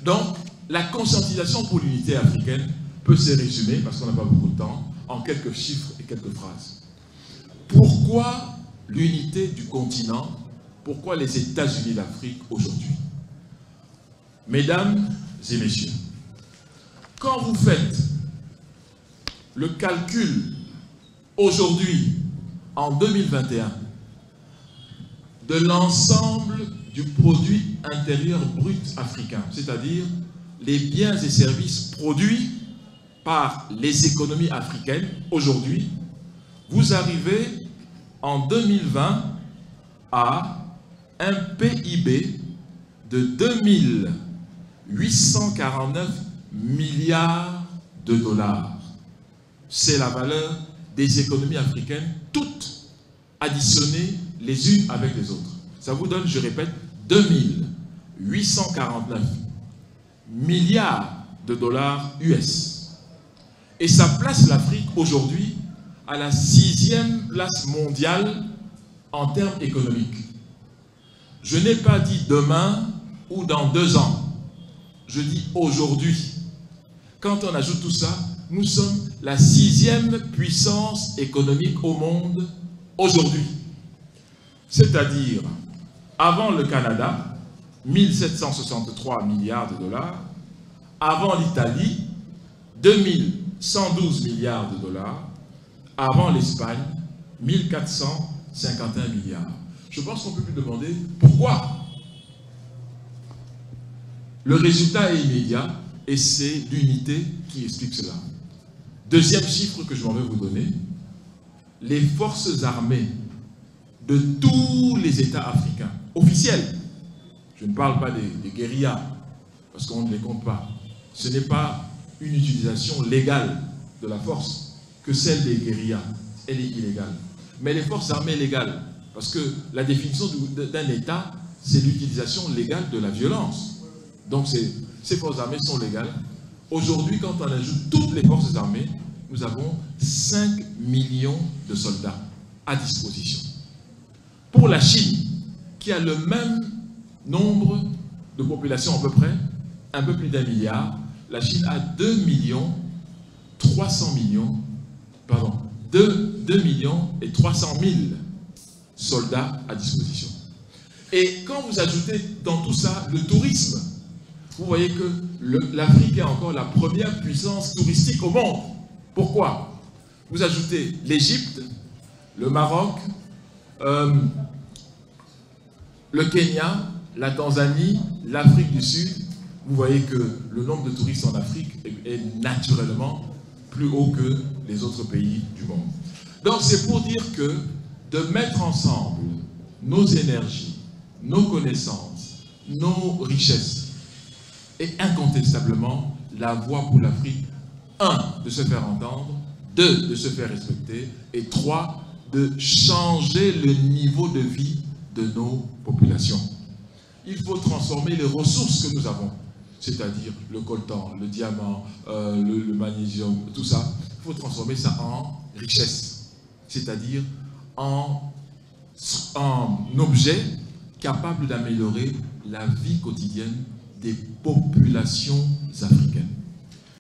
Donc, la conscientisation pour l'unité africaine peut se résumer, parce qu'on n'a pas beaucoup de temps, en quelques chiffres et quelques phrases. Pourquoi l'unité du continent? Pourquoi les États-Unis d'Afrique aujourd'hui? Mesdames et messieurs, quand vous faites le calcul aujourd'hui, en 2021, de l'ensemble du produit intérieur brut africain, c'est-à-dire les biens et services produits par les économies africaines aujourd'hui, vous arrivez en 2020 à un PIB de 2849 milliards de dollars. C'est la valeur des économies africaines, toutes additionnées les unes avec les autres. Ça vous donne, je répète, 2849 milliards de dollars US. Et ça place l'Afrique aujourd'hui à la 6e place mondiale en termes économiques. Je n'ai pas dit demain ou dans 2 ans. Je dis aujourd'hui. Quand on ajoute tout ça, nous sommes la 6e puissance économique au monde aujourd'hui. C'est-à-dire, avant le Canada, 1763 milliards de dollars, avant l'Italie, 2112 milliards de dollars, avant l'Espagne, 1451 milliards. Je pense qu'on peut plus demander pourquoi. Le résultat est immédiat et c'est l'unité qui explique cela. Deuxième chiffre que je m'en vais vous donner, les forces armées de tous les États africains, officiels, je ne parle pas des guérillas, parce qu'on ne les compte pas. Ce n'est pas une utilisation légale de la force que celle des guérillas. Elle est illégale. Mais les forces armées légales, parce que la définition d'un État, c'est l'utilisation légale de la violence. Donc ces forces armées sont légales. Aujourd'hui, quand on ajoute toutes les forces armées, nous avons 5 millions de soldats à disposition. Pour la Chine, qui a le même nombre de population à peu près, un peu plus d'1 milliard, la Chine a 2 millions et 300 000 soldats à disposition. Et quand vous ajoutez dans tout ça le tourisme, vous voyez que l'Afrique est encore la première puissance touristique au monde. Pourquoi? Vous ajoutez l'Égypte, le Maroc, le Kenya, la Tanzanie, l'Afrique du Sud. Vous voyez que le nombre de touristes en Afrique est naturellement plus haut que les autres pays du monde. Donc c'est pour dire que de mettre ensemble nos énergies, nos connaissances, nos richesses, est incontestablement la voie pour l'Afrique, 1, de se faire entendre, 2, de se faire respecter, et 3, de changer le niveau de vie de nos populations. Il faut transformer les ressources que nous avons, c'est-à-dire le coltan, le diamant, le magnésium, tout ça. Il faut transformer ça en richesse, c'est-à-dire en objet capable d'améliorer la vie quotidienne des populations africaines.